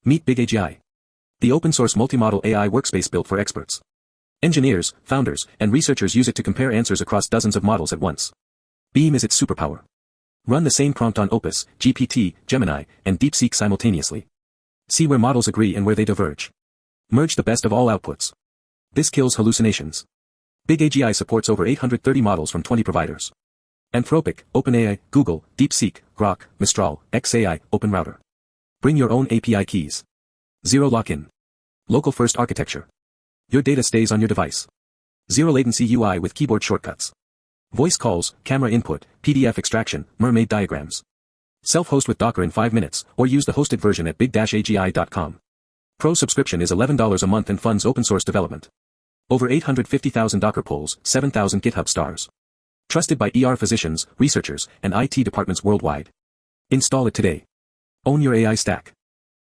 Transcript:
Meet Big-AGI, the open-source multi-model AI workspace built for experts. Engineers, founders, and researchers use it to compare answers across dozens of models at once. Beam is its superpower. Run the same prompt on Opus, GPT, Gemini, and DeepSeek simultaneously. See where models agree and where they diverge. Merge the best of all outputs. This kills hallucinations. Big-AGI supports over 830 models from 20 providers. Anthropic, OpenAI, Google, DeepSeek, Grok, Mistral, xAI, OpenRouter. Bring your own API keys. Zero lock-in. Local first architecture. Your data stays on your device. Zero-latency UI with keyboard shortcuts. Voice calls, camera input, PDF extraction, Mermaid diagrams. Self-host with Docker in 5 minutes, or use the hosted version at big-agi.com. Pro subscription is $11 a month and funds open-source development. Over 850,000 Docker pulls, 7,000 GitHub stars. Trusted by physicians, researchers, and IT departments worldwide. Install it today. Own your AI stack.